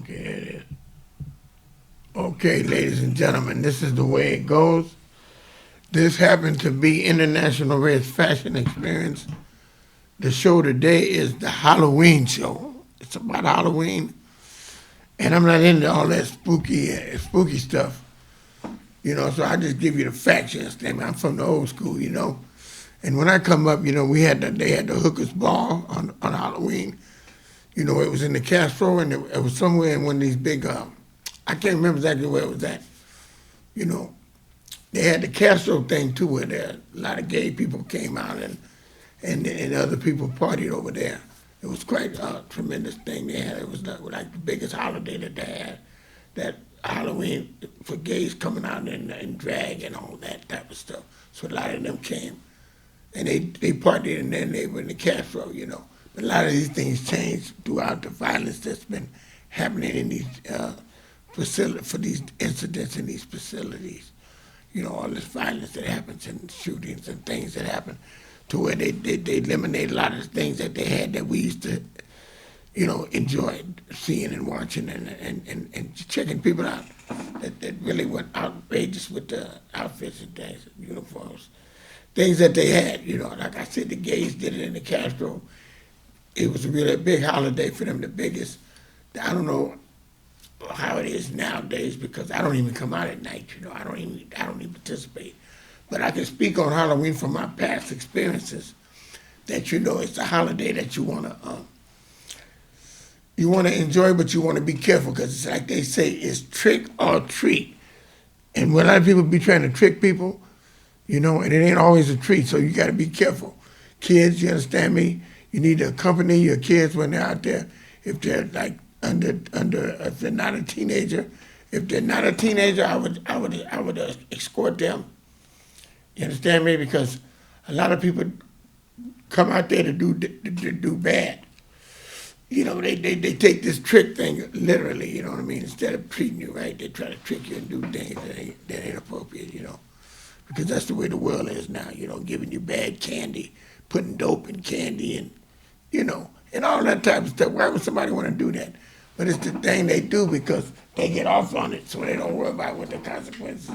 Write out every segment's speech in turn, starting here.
Okay, there it is. Okay, ladies and gentlemen, this is the way it goes. This happened to be International Red Fashion Experience. The show today is the Halloween show. It's about Halloween, and I'm not into all that spooky stuff, So I just give you the facts. You understand me? I'm from the old school. And when I come up, they had the hookers ball on Halloween. It was in the Castro, and it was somewhere in one of these big. I can't remember exactly where it was at. You know, they had the Castro thing too, where there a lot of gay people came out and other people partied over there. It was quite a tremendous thing they had. It was like the biggest holiday that they had. That Halloween for gays coming out in drag and all that type of stuff. So a lot of them came, and they partied, and then they were in the Castro. But a lot of these things changed throughout the violence that's been happening in these for these incidents in these facilities. All this violence that happens and shootings and things that happen, to where they eliminate a lot of the things that they had that we used to, enjoy seeing and watching and checking people out that really went outrageous with the outfits and things, uniforms, things that they had. Like I said, the gays did it in the Castro. It was really a big holiday for them, the biggest. I don't know how it is nowadays because I don't even come out at night. I don't even participate. But I can speak on Halloween from my past experiences. That it's a holiday that you want to enjoy, but you want to be careful because it's like they say, it's trick or treat. And when a lot of people be trying to trick people, and it ain't always a treat, so you got to be careful. Kids, you understand me? You need to accompany your kids when they're out there. If they're like if they're not a teenager, I would escort them. You understand me? Because a lot of people come out there to do bad. They take this trick thing literally. You know what I mean? Instead of treating you right, they try to trick you and do things that ain't appropriate. Because that's the way the world is now. Giving you bad candy, putting dope in candy, and and all that type of stuff. Why would somebody want to do that? But it's the thing they do because they get off on it, so they don't worry about what the consequences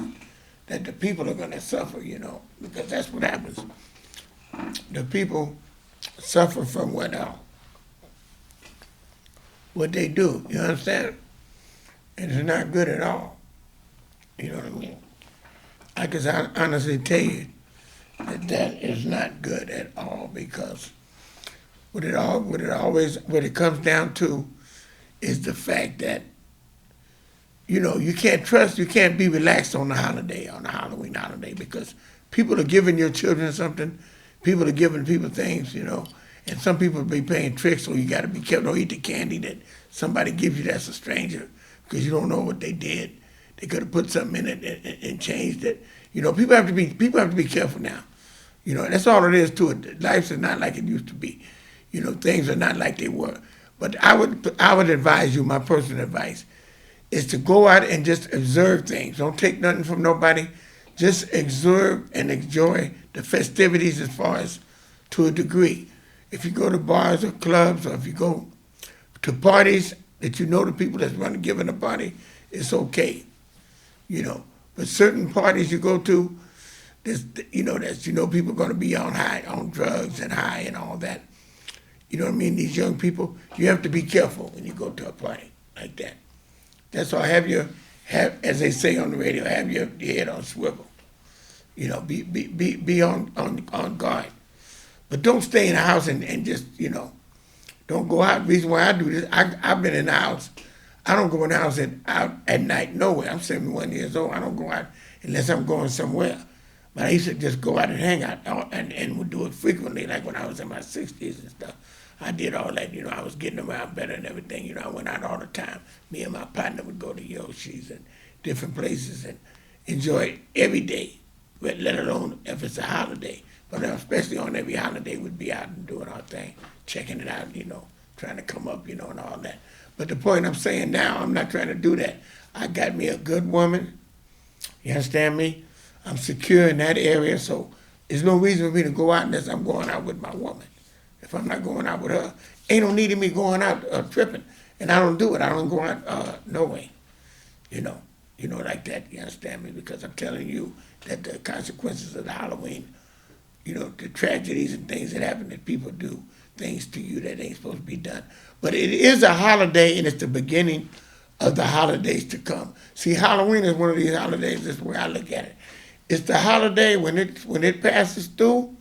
that the people are going to suffer, because that's what happens. The people suffer from what they do, you understand? And it's not good at all, you know what I mean? I can honestly tell you that is not good at all because what it comes down to is the fact that, you can't be relaxed on the Halloween holiday, because people are giving your children something, people are giving people things, and some people be playing tricks, so you got to be careful. Don't eat the candy that somebody gives you that's a stranger, because you don't know what they did. They could have put something in it and changed it. People have to be careful now. That's all it is to it. Life is not like it used to be. Things are not like they were. But I would advise you, my personal advice, is to go out and just observe things. Don't take nothing from nobody. Just observe and enjoy the festivities as far as to a degree. If you go to bars or clubs, or if you go to parties that the people that's giving a party, it's okay. But certain parties you go to, people are going to be on drugs and high and all that. You know what I mean? These young people, you have to be careful when you go to a party like that. That's why as they say on the radio, have your head on swivel. Be on guard. But don't stay in the house and just, don't go out. The reason why I do this, I've been in the house. I don't go in the house out at night nowhere. I'm 71 years old. I don't go out unless I'm going somewhere. But I used to just go out and hang out and would do it frequently, like when I was in my 60s and stuff. I did all that, I was getting around better and everything. I went out all the time. Me and my partner would go to Yoshi's and different places and enjoy every day, let alone if it's a holiday. But especially on every holiday, we'd be out and doing our thing, checking it out, trying to come up, and all that. But the point I'm saying now, I'm not trying to do that. I got me a good woman. You understand me? I'm secure in that area, so there's no reason for me to go out unless I'm going out with my woman. If I'm not going out with her, ain't no need of me going out tripping. And I don't do it. I don't go out no way, you know. Like that, you understand me? Because I'm telling you that the consequences of the Halloween, the tragedies and things that happen, that people do things to you that ain't supposed to be done. But it is a holiday, and it's the beginning of the holidays to come. See, Halloween is one of these holidays. This is the way I look at it. It's the holiday when it passes through,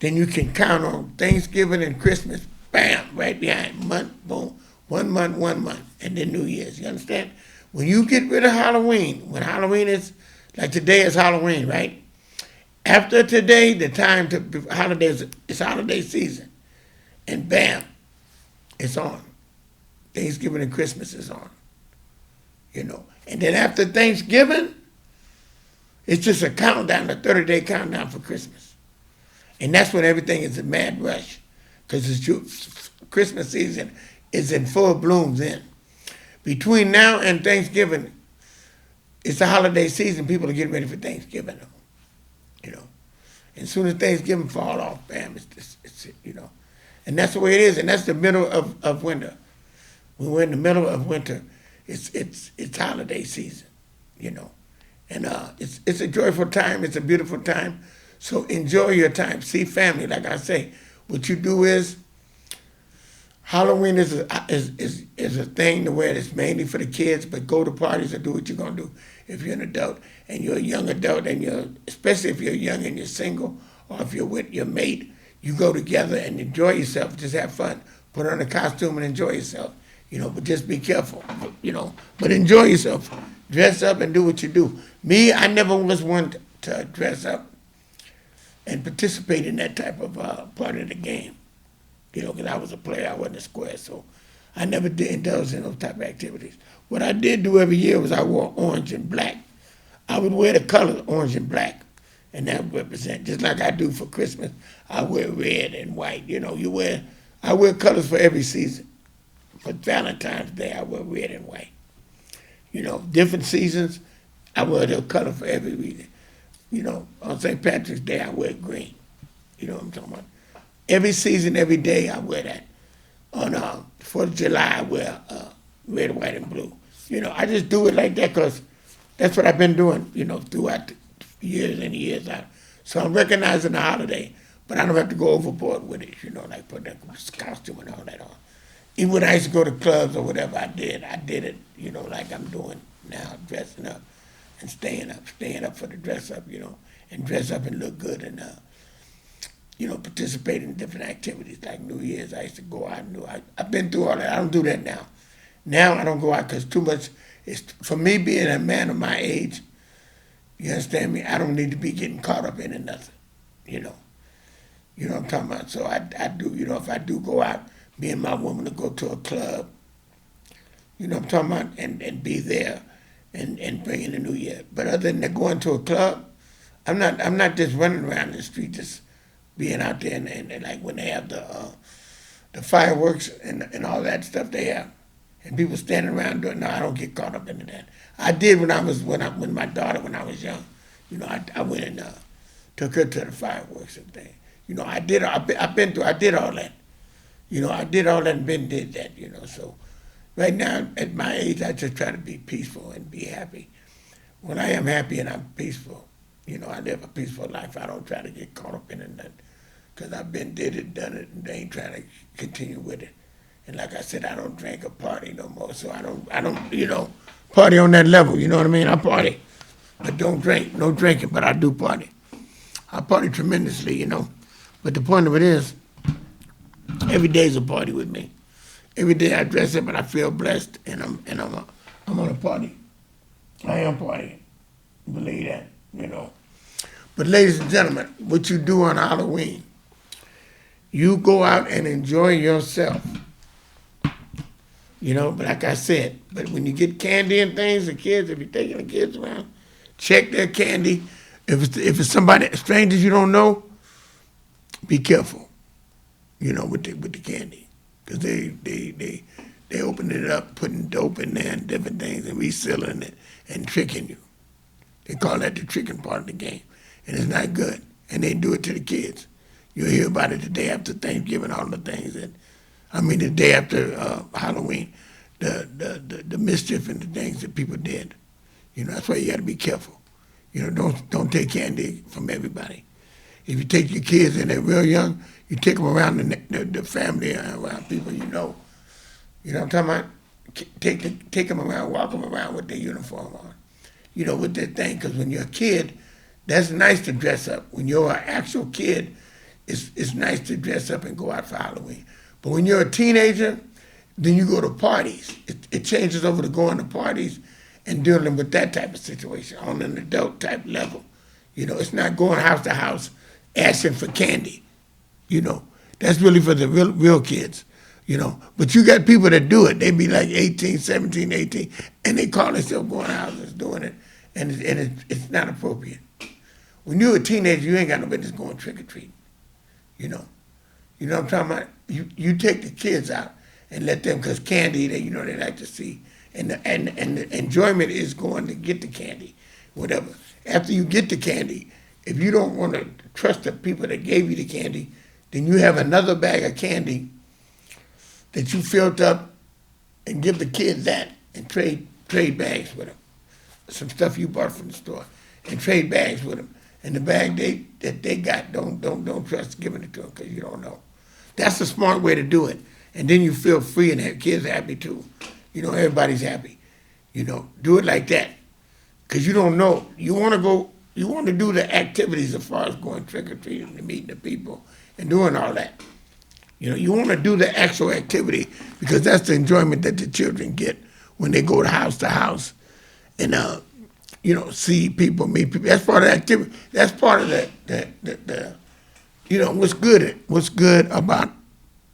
then you can count on Thanksgiving and Christmas, bam, right behind, month, boom, 1 month, and then New Year's. You understand? When you get rid of Halloween, when Halloween is, like today is Halloween, right? After today, the time to holidays, it's holiday season. And bam, it's on. Thanksgiving and Christmas is on. And then after Thanksgiving, it's just a countdown, a 30-day countdown for Christmas. And that's when everything is a mad rush. Because Christmas season is in full bloom then. Between now and Thanksgiving, it's the holiday season. People are getting ready for Thanksgiving. And as soon as Thanksgiving fall off, bam, it's. And that's the way it is. And that's the middle of winter. When we're in the middle of winter, it's holiday season, And it's a joyful time. It's a beautiful time. So enjoy your time. See family. Like I say, what you do is, Halloween is a thing to where it's mainly for the kids, but go to parties and do what you're gonna do. If you're an adult and you're a young adult and especially if you're young and you're single, or if you're with your mate, you go together and enjoy yourself. Just have fun. Put on a costume and enjoy yourself. But just be careful. But enjoy yourself. Dress up and do what you do. Me, I never was one to dress up and participate in that type of part of the game. Because I was a player, I wasn't a square, so I never did indulge in those type of activities. What I did do every year was I wore orange and black. I would wear the colors orange and black, and that would represent, just like I do for Christmas, I wear red and white. I wear colors for every season. For Valentine's Day, I wear red and white. Different seasons, I wear the color for every reason. On St. Patrick's Day, I wear green. You know what I'm talking about? Every season, every day, I wear that. On 4th of July, I wear red, white, and blue. I just do it like that because that's what I've been doing, throughout the years and years. So I'm recognizing the holiday, but I don't have to go overboard with it, like put that costume and all that on. Even when I used to go to clubs or whatever I did it, like I'm doing now, dressing up and staying up for the dress up, and dress up and look good and, participate in different activities like New Year's. I used to go out and I've been through all that. I don't do that now. Now I don't go out because too much. For me being a man of my age, you understand me? I don't need to be getting caught up in nothing, You know what I'm talking about? So I do, if I do go out, me and my woman to go to a club, what I'm talking about, and be there and bring in the New Year. But other than going to a club, I'm not just running around the street just being out there and like when they have the fireworks and all that stuff they have, and people standing around doing. No, I don't get caught up into that. I did when my daughter when I was young. I went and took her to the fireworks and things. I did all that. I did all that and Ben did that. So right now at my age, I just try to be peaceful and be happy. When I am happy and I'm peaceful, I live a peaceful life. I don't try to get caught up in it. Because I've been did it, done it, and they ain't trying to continue with it. And like I said, I don't drink or party no more, so I don't, party on that level, you know what I mean? I party, but don't drink, no drinking, but I do party. I party tremendously, But the point of it is, every day's a party with me. Every day I dress up and I feel blessed, and I'm on a party. I am partying, believe that, But ladies and gentlemen, what you do on Halloween, you go out and enjoy yourself. But like I said, but when you get candy and things, the kids, if you're taking the kids around, check their candy. If it's somebody, strangers you don't know, be careful, with the candy. Because they open it up, putting dope in there and different things and resealing it and tricking you. They call that the tricking part of the game. And it's not good. And they do it to the kids. You'll hear about it the day after Thanksgiving, all the things the day after Halloween. the mischief and the things that people did. You know, that's why you got to be careful. You know, don't take candy from everybody. If you take your kids and they're real young, you take them around the family, around people you know. You know what I'm talking about? Take them around, walk them around with their uniform on. You know, with their thing. Because when you're a kid, that's nice to dress up. When you're an actual kid, it's nice to dress up and go out for Halloween. But when you're a teenager, then you go to parties. It changes over to going to parties and dealing with that type of situation on an adult type level. You know, it's not going house to house asking for candy. You know, that's really for the real kids. You know, but you got people that do it. They be like 18, 17, 18, and they call themselves going to houses doing it, and it's not appropriate. When you're a teenager, you ain't got no business going trick-or-treating. You know what I'm talking about? You take the kids out and let them, because candy, they like to see. And the enjoyment is going to get the candy, whatever. After you get the candy, if you don't want to trust the people that gave you the candy, then you have another bag of candy that you filled up and give the kids that and trade bags with them. Some stuff you bought from the store and trade bags with them. And the bag that they got, don't trust giving it to them because you don't know. That's a smart way to do it. And then you feel free and have kids happy too. You know, everybody's happy. You know, do it like that. Because you don't know. You want to do the activities as far as going trick-or-treating and meeting the people and doing all that. You know, you want to do the actual activity because that's the enjoyment that the children get when they go to house and, you know, see people, meet people. That's part of the activity. That's part of the you know, what's good about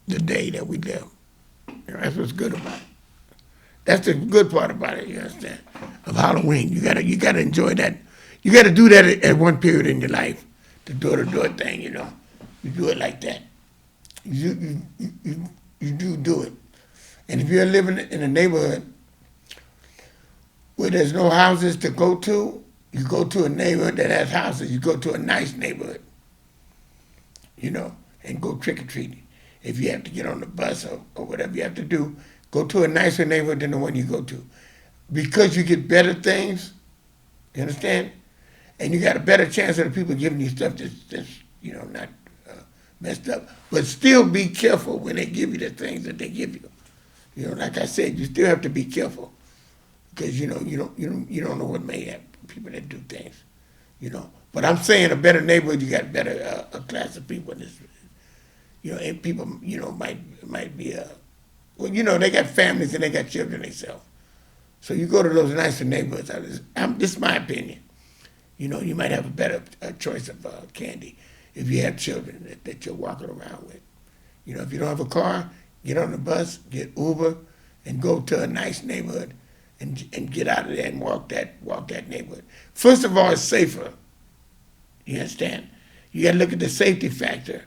the day that we live. You know, that's what's good about it. That's the good part about it, you understand, of Halloween. You gotta enjoy that. You gotta do that at one period in your life, the door-to-door thing, you know. You do it like that. You do it. And if you're living in a neighborhood where there's no houses to go to, you go to a neighborhood that has houses. You go to a nice neighborhood, you know, and go trick-or-treating. If you have to get on the bus or whatever you have to do, go to a nicer neighborhood than the one you go to. Because you get better things, you understand? And you got a better chance of the people giving you stuff that's you know, not messed up. But still be careful when they give you the things that they give you. You know, like I said, you still have to be careful because you know you don't know what may happen. People that do things, you know. But I'm saying a better neighborhood, you got better a class of people. You know, and people you know might be well, you know, they got families and they got children themselves. So you go to those nicer neighborhoods. This is my opinion. You know, you might have a better choice of candy if you have children that you're walking around with. You know, if you don't have a car, get on the bus, get Uber, and go to a nice neighborhood and get out of there and walk that neighborhood. First of all, it's safer. You understand? You got to look at the safety factor.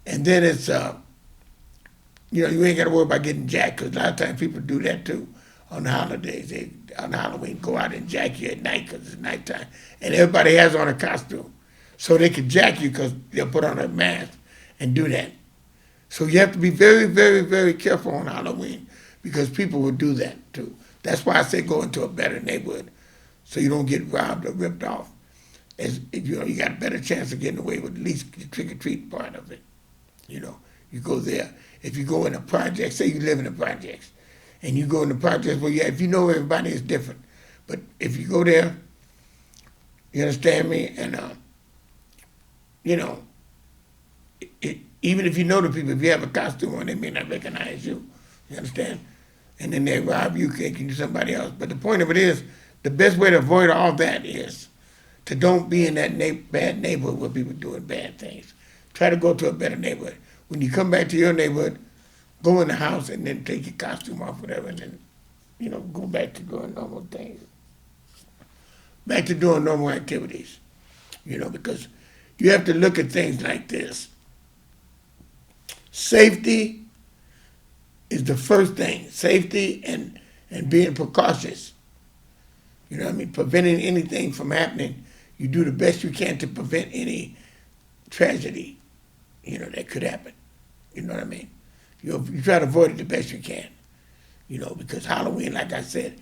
And then it's, you know, you ain't got to worry about getting jacked because a lot of times people do that too on the holidays. They, on Halloween, go out and jack you at night because it's nighttime. And everybody has on a costume. So they can jack you because they'll put on a mask and do that. So you have to be very, very, very careful on Halloween because people will do that too. That's why I say go into a better neighborhood so you don't get robbed or ripped off. You know, you got a better chance of getting away with at least the trick-or-treat part of it. You know, you go there. If you go in a project, say you live in a project, and you go in the project where if you know everybody is different. But if you go there, you understand me, and you know, even if you know the people, if you have a costume on, they may not recognize you. You understand? And then they rob you, thinking you're somebody else. But the point of it is, the best way to avoid all that is to don't be in that bad neighborhood where people are doing bad things. Try to go to a better neighborhood. When you come back to your neighborhood, go in the house and then take your costume off, whatever, and then, you know, go back to doing normal things. Back to doing normal activities, you know, because you have to look at things like this. Safety is the first thing. Safety and being precautious. You know what I mean? Preventing anything from happening. You do the best you can to prevent any tragedy, you know, that could happen. You know what I mean? You try to avoid it the best you can. because Halloween, like I said,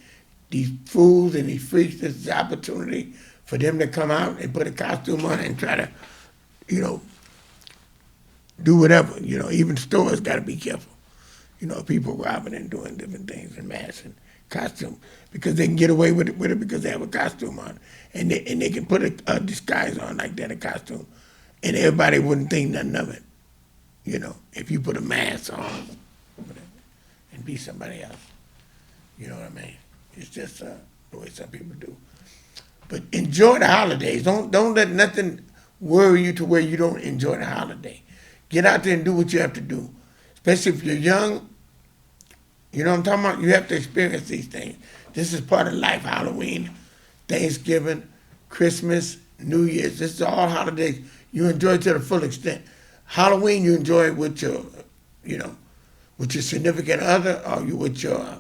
these fools and these freaks, this is the opportunity for them to come out and put a costume on and try to, you know, do whatever. Even stores got to be careful. People robbing and doing different things in masks and costume because they can get away with it because they have a costume on, and they can put a disguise on like that, a costume, and everybody wouldn't think nothing of it. If you put a mask on and be somebody else. You know what I mean? It's just the way some people do. But enjoy the holidays. Don't let nothing worry you to where you don't enjoy the holiday. Get out there and do what you have to do. Especially if you're young, you know what I'm talking about? You have to experience these things. This is part of life. Halloween, Thanksgiving, Christmas, New Year's. This is all holidays you enjoy to the full extent. Halloween you enjoy with your, with your significant other, or you with your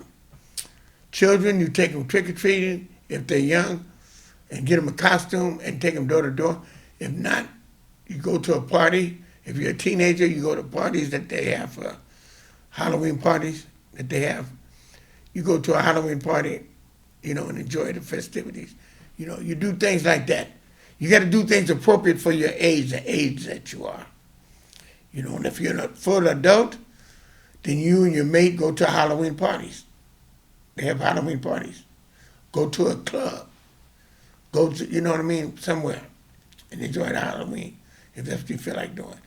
children. You take them trick-or-treating if they're young and get them a costume and take them door to door. If not, you go to a party. If you're a teenager, you go to parties that they have, Halloween parties that they have. You go to a Halloween party, and enjoy the festivities. You do things like that. You got to do things appropriate for your age, the age that you are. And if you're a full adult, then you and your mate go to Halloween parties. They have Halloween parties. Go to a club. Go to, somewhere and enjoy the Halloween if that's what you feel like doing.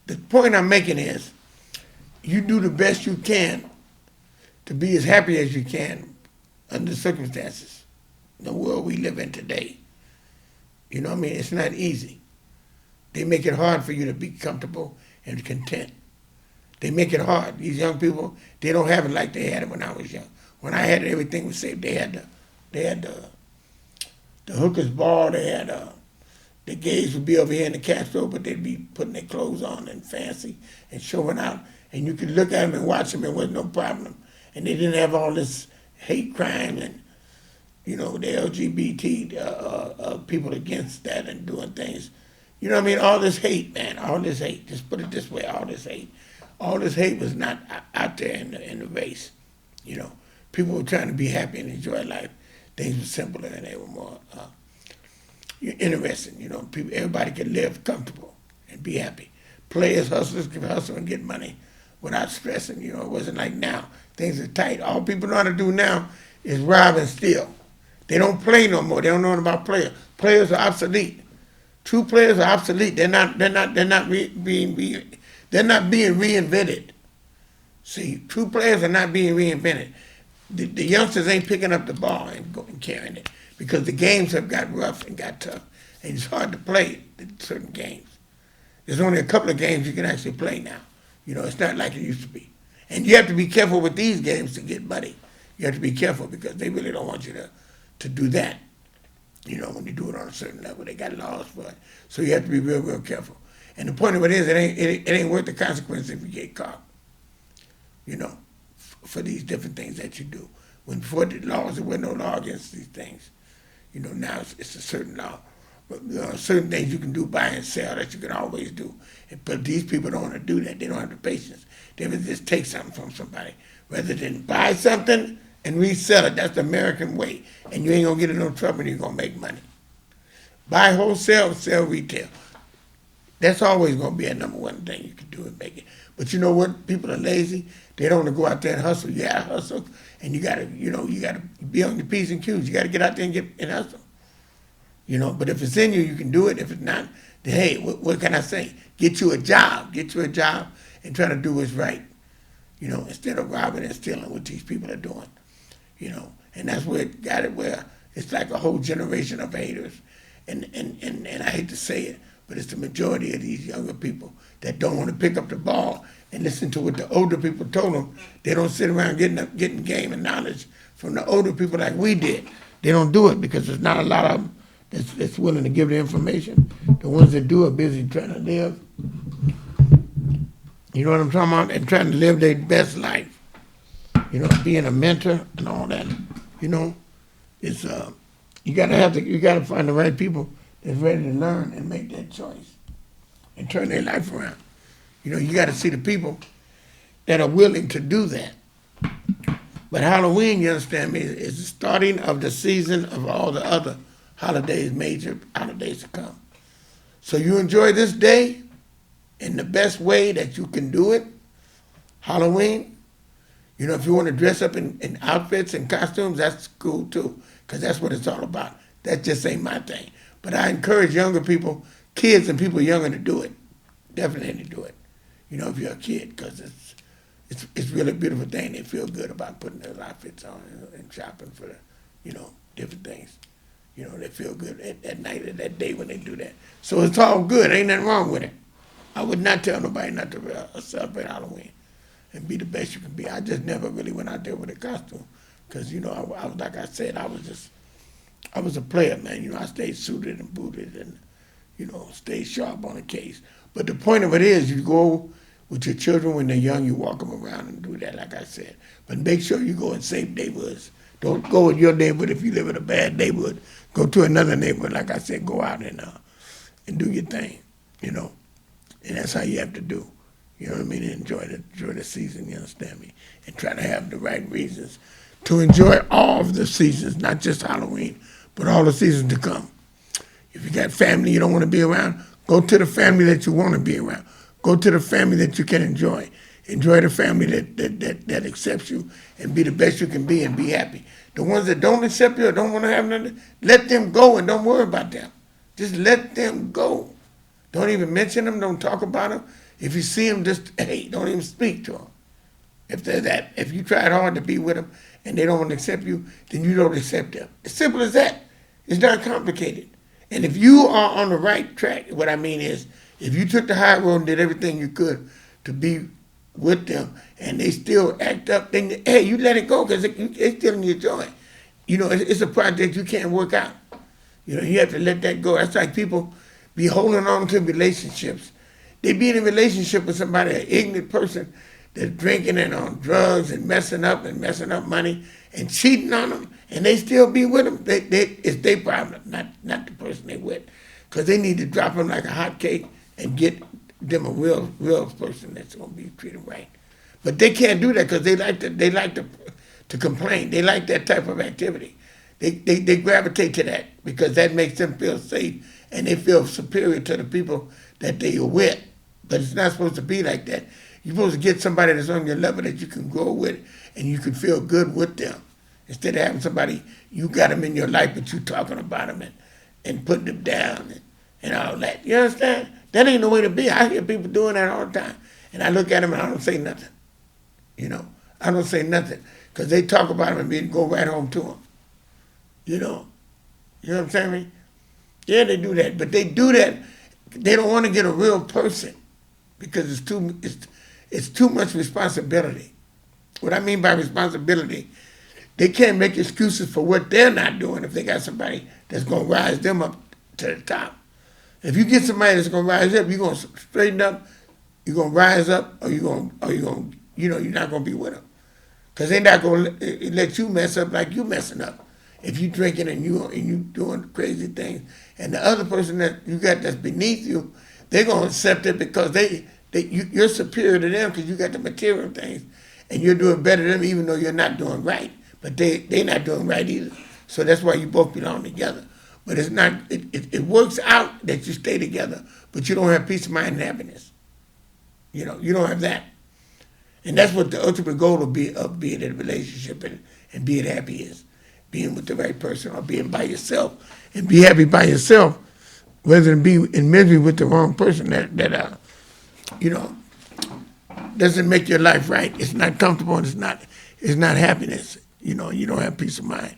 The point I'm making is you do the best you can to be as happy as you can under the circumstances in the world we live in today. It's not easy. They make it hard for you to be comfortable and content. They make it hard. These young people, they don't have it like they had it when I was young. When I had it, everything was safe. They had the hookers ball. They had the gays would be over here in the Castro, but they'd be putting their clothes on and fancy and showing out. And you could look at them and watch them, and there was no problem. And they didn't have all this hate crime and, the LGBT people against that and doing things. All this hate, man, all this hate. Just put it this way, all this hate. All this hate was not out there in the race. People were trying to be happy and enjoy life. Things were simpler and they were more interesting. Everybody could live comfortable and be happy. Players, hustlers could hustle and get money without stressing. It wasn't like now. Things are tight. All people know how to do now is rob and steal. They don't play no more. They don't know about players. Players are obsolete. True players are obsolete. They're not being reinvented. See, true players are not being reinvented. The youngsters ain't picking up the ball and carrying it because the games have got rough and got tough, and it's hard to play certain games. There's only a couple of games you can actually play now. It's not like it used to be. And you have to be careful with these games to get money. You have to be careful because they really don't want you to do that. When you do it on a certain level, they got laws for it. So you have to be real, real careful. And the point of it is, it ain't worth the consequences if you get caught. For these different things that you do. When before the laws, there was no law against these things. Now it's a certain law. But certain things you can do, buy and sell, that you can always do. But these people don't want to do that. They don't have the patience. They would just take something from somebody rather than buy something and resell it. That's the American way. And you ain't going to get in no trouble and you're going to make money. Buy wholesale, sell retail. That's always going to be a number one thing you can do and make it. But you know what? People are lazy. They don't want to go out there and hustle. You got to hustle. And you got to be on your P's and Q's. You got to get out there and hustle. But if it's in you, you can do it. If it's not, then hey, what can I say? Get you a job. Get you a job and try to do what's right. Instead of robbing and stealing what these people are doing. And that's where it got it where it's like a whole generation of haters. And I hate to say it, but it's the majority of these younger people that don't want to pick up the ball and listen to what the older people told them. They don't sit around getting game and knowledge from the older people like we did. They don't do it because there's not a lot of them that's willing to give the information. The ones that do are busy trying to live. You know what I'm talking about? And trying to live their best life. Being a mentor and all that. It's you gotta find the right people that's ready to learn and make that choice and turn their life around. You got to see the people that are willing to do that. But Halloween, you understand me, is the starting of the season of all the other holidays, major holidays to come. So you enjoy this day in the best way that you can do it. Halloween, you know, if you want to dress up in outfits and costumes, that's cool too, because that's what it's all about. That just ain't my thing. But I encourage younger people, kids and people younger to do it. Definitely do it. You know, if you're a kid, because it's really a beautiful thing. They feel good about putting their outfits on and shopping for, different things. You know, they feel good at night or that day when they do that. So it's all good. Ain't nothing wrong with it. I would not tell nobody not to celebrate Halloween and be the best you can be. I just never really went out there with a costume because, I was, like I said, I was a player, man. I stayed suited and booted and, stayed sharp on the case. But the point of it is you go with your children when they're young, you walk them around and do that, like I said. But make sure you go in safe neighborhoods. Don't go in your neighborhood if you live in a bad neighborhood. Go to another neighborhood, like I said, go out and do your thing, And that's how you have to do. You know what I mean? Enjoy the season, you understand me? And try to have the right reasons to enjoy all of the seasons, not just Halloween, but all the seasons to come. If you got family you don't want to be around, go to the family that you want to be around. Go to the family that you can enjoy. Enjoy the family that accepts you and be the best you can be and be happy. The ones that don't accept you or don't want to have nothing, let them go and don't worry about them. Just let them go. Don't even mention them. Don't talk about them. If you see them, just, hey, don't even speak to them. If you tried hard to be with them and they don't want to accept you, then you don't accept them. As simple as that. It's not complicated. And if you are on the right track, what I mean is, if you took the high road and did everything you could to be with them and they still act up, then, hey, you let it go because it's still in your joy. It's a project you can't work out. You have to let that go. That's like people be holding on to relationships. They be in a relationship with somebody, an ignorant person that's drinking and on drugs and messing up money and cheating on them, and they still be with them. It's their problem, not the person they with, because they need to drop them like a hot cake and get them a real person that's going to be treated right. But they can't do that because they like to complain. They like that type of activity. They gravitate to that because that makes them feel safe and they feel superior to the people that they are with. But it's not supposed to be like that. You're supposed to get somebody that's on your level that you can grow with and you can feel good with them. Instead of having somebody, you got them in your life, but you talking about them and putting them down and all that. You understand? That ain't the way to be. I hear people doing that all the time. And I look at them and I don't say nothing. I don't say nothing because they talk about them and go right home to them. You know what I'm saying? Yeah, they do that, but they do that. They don't want to get a real person because it's too much responsibility. What I mean by responsibility, they can't make excuses for what they're not doing if they got somebody that's going to rise them up to the top. If you get somebody that's going to rise up, you're going to straighten up, you're going to rise up, or you're not going to be with them. Because they're not going to let you mess up like you messing up. If you drinking and you doing crazy things, and the other person that you got that's beneath you, they're going to accept it because you're superior to them because you got the material things, and you're doing better than them even though you're not doing right. But they're not doing right either. So that's why you both belong together. But it's not. It works out that you stay together, but you don't have peace of mind and happiness. You don't have that. And that's what the ultimate goal of being in a relationship and being happy is. Being with the right person or being by yourself. And be happy by yourself rather than be in misery with the wrong person that doesn't make your life right. It's not comfortable and it's not happiness. You don't have peace of mind.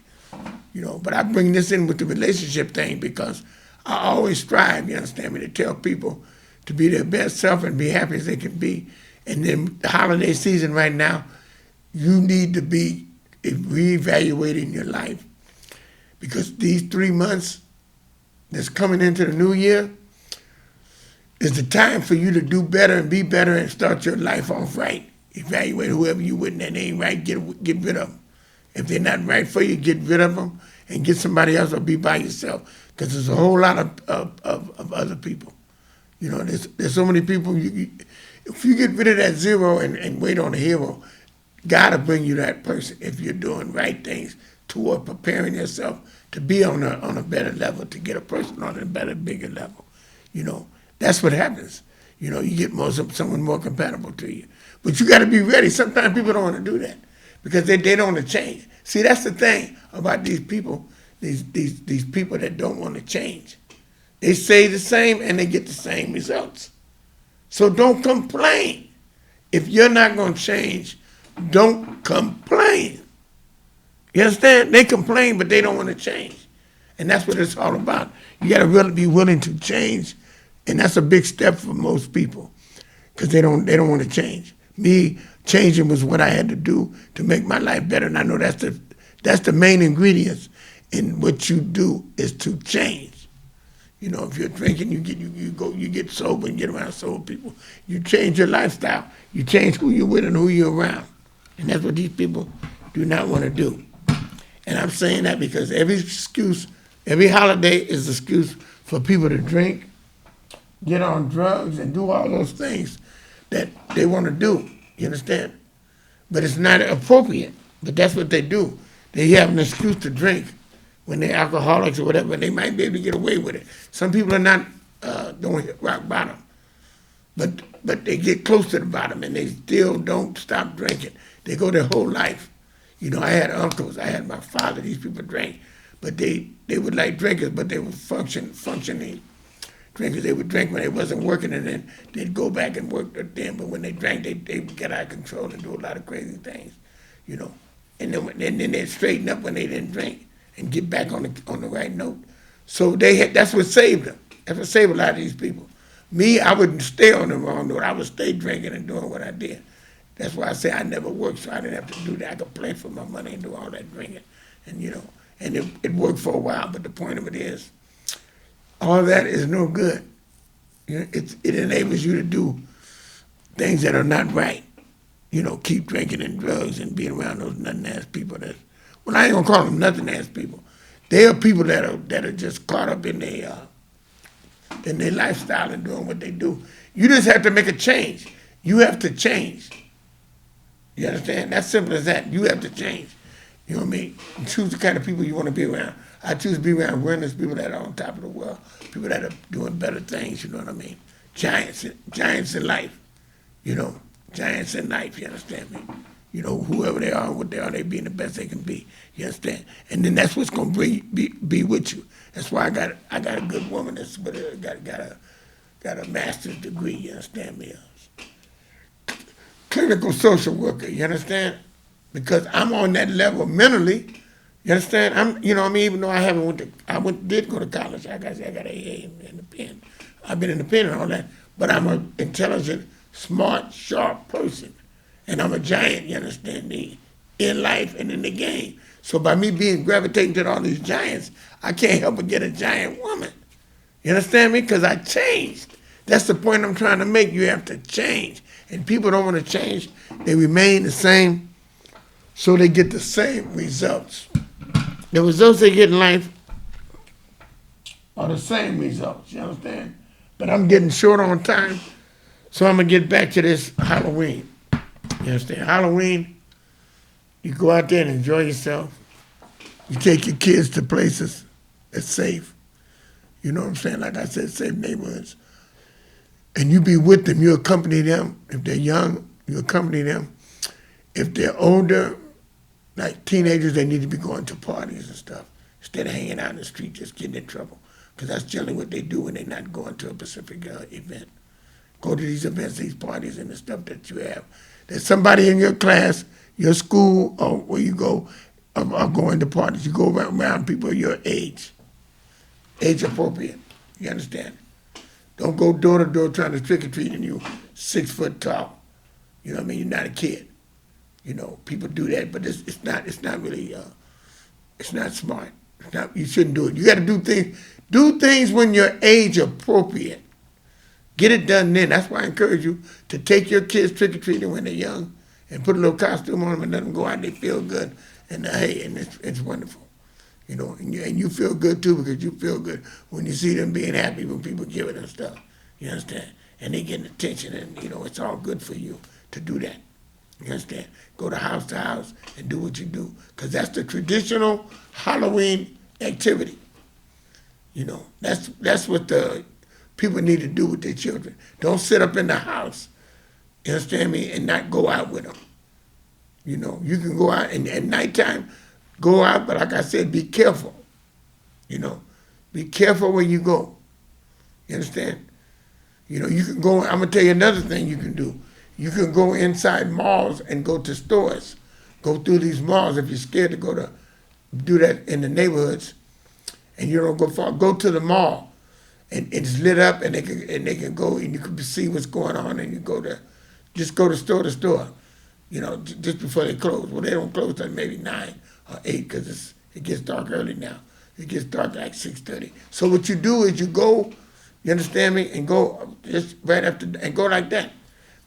But I bring this in with the relationship thing because I always strive, you understand me, to tell people to be their best self and be happy as they can be. And then the holiday season right now, you need to be reevaluating your life because these 3 months that's coming into the new year is the time for you to do better and be better and start your life off right. Evaluate whoever you with and that ain't right, get rid of them. If they're not right for you, get rid of them and get somebody else or be by yourself because there's a whole lot of other people. There's so many people. If you get rid of that zero and wait on a hero, God will bring you that person if you're doing right things toward preparing yourself to be on a better level, to get a person on a better, bigger level. You know, that's what happens. You know, you get someone more compatible to you. But you got to be ready. Sometimes people don't want to do that because they don't want to change. See, that's the thing about these people, these people that don't want to change. They say the same and they get the same results. So don't complain. If you're not going to change, don't complain. You understand? They complain, but they don't want to change. And that's what it's all about. You got to really be willing to change. And that's a big step for most people because they don't want to change. Me, changing was what I had to do to make my life better. And I know that's the main ingredients in what you do is to change. You know, if you're drinking, you get sober and get around sober people. You change your lifestyle. You change who you're with and who you're around. And that's what these people do not want to do. And I'm saying that because every holiday is an excuse for people to drink, get on drugs, and do all those things that they want to do. You understand? But it's not appropriate. But that's what they do. They have an excuse to drink when they're alcoholics or whatever. They might be able to get away with it. Some people are not don't hit rock bottom, but they get close to the bottom and they still don't stop drinking. They go their whole life. You know, I had uncles, I had my father. These people drank, but they were like drinkers, but they were functioning drinkers. They would drink when they wasn't working, and then they'd go back and work then. But when they drank, they get out of control and do a lot of crazy things, you know. And then they'd straighten up when they didn't drink and get back on the right note. So that's what saved them. That's what saved a lot of these people. Me, I wouldn't stay on the wrong note. I would stay drinking and doing what I did. That's why I say I never worked, so I didn't have to do that. I could play for my money and do all that drinking, and you know, and it worked for a while. But the point of it is, all that is no good. You know, it enables you to do things that are not right. You know, keep drinking and drugs and being around those nothing-ass people. Well, I ain't gonna call them nothing-ass people. They are people that are just caught up in their lifestyle and doing what they do. You just have to make a change. You have to change. You understand? That's simple as that. You have to change. You know what I mean? You choose the kind of people you want to be around. I choose to be around winners, people that are on top of the world, people that are doing better things, you know what I mean? Giants in life, you know, giants in life, you understand me? You know, whoever they are, what they are, they being the best they can be, you understand? And then that's what's going to be with you. That's why I got a good woman that's got a master's degree, you understand me? Clinical social worker, you understand? Because I'm on that level mentally, you understand? You know what I mean? Even though I did go to college. I got an AA in the pen. I've been in the pen and all that, but I'm an intelligent, smart, sharp person. And I'm a giant, you understand me, in life and in the game. So by me gravitating to all these giants, I can't help but get a giant woman. You understand me? Because I changed. That's the point I'm trying to make. You have to change. And people don't want to change. They remain the same, so they get the same results. The results they get in life are the same results, you understand? But I'm getting short on time, so I'm going to get back to this Halloween. You understand? Halloween, you go out there and enjoy yourself. You take your kids to places that's safe. You know what I'm saying? Like I said, safe neighborhoods. And you be with them. You accompany them. If they're young, you accompany them. If they're older, like teenagers, they need to be going to parties and stuff instead of hanging out in the street just getting in trouble. Because that's generally what they do when they're not going to a specific event. Go to these events, these parties, and the stuff that you have. There's somebody in your class, your school, or where you go, are going to parties. You go around people your age appropriate. You understand? Don't go door to door trying to trick or treat and you 6 foot tall. You know what I mean? You're not a kid. You know, people do that, but it's not really it's not smart. You shouldn't do it. You got to do things when you're age appropriate. Get it done then. That's why I encourage you to take your kids trick or treating when they're young and put a little costume on them and let them go out and they feel good. And hey, and it's wonderful. You know, and you feel good too because you feel good when you see them being happy when people giving them stuff. You understand? And they getting attention and, you know, it's all good for you to do that. You understand? Go to house and do what you do. Because that's the traditional Halloween activity. You know, that's what the people need to do with their children. Don't sit up in the house, you understand me, and not go out with them. You know, you can go out and at nighttime, go out, but like I said, be careful. You know, be careful where you go. You understand? You know, you can go, I'm going to tell you another thing you can do. You can go inside malls and go to stores. Go through these malls if you're scared to go to do that in the neighborhoods and you don't go far. Go to the mall and it's lit up and they can go and you can see what's going on and you go to, just go to store, you know, just before they close. Well, they don't close until maybe 9 or 8 because it gets dark early now. It gets dark like 6:30. So what you do is you go, you understand me, and go just right after, and go like that.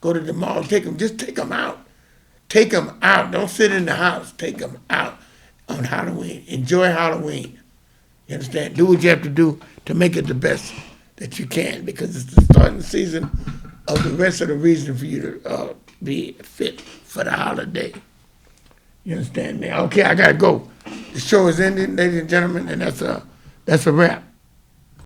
Go to the mall, take them out. Take them out. Don't sit in the house. Take them out on Halloween. Enjoy Halloween. You understand? Do what you have to do to make it the best that you can because it's the starting season of the rest of the reason for you to be fit for the holiday. You understand me? Okay, I got to go. The show is ending, ladies and gentlemen, and that's a wrap.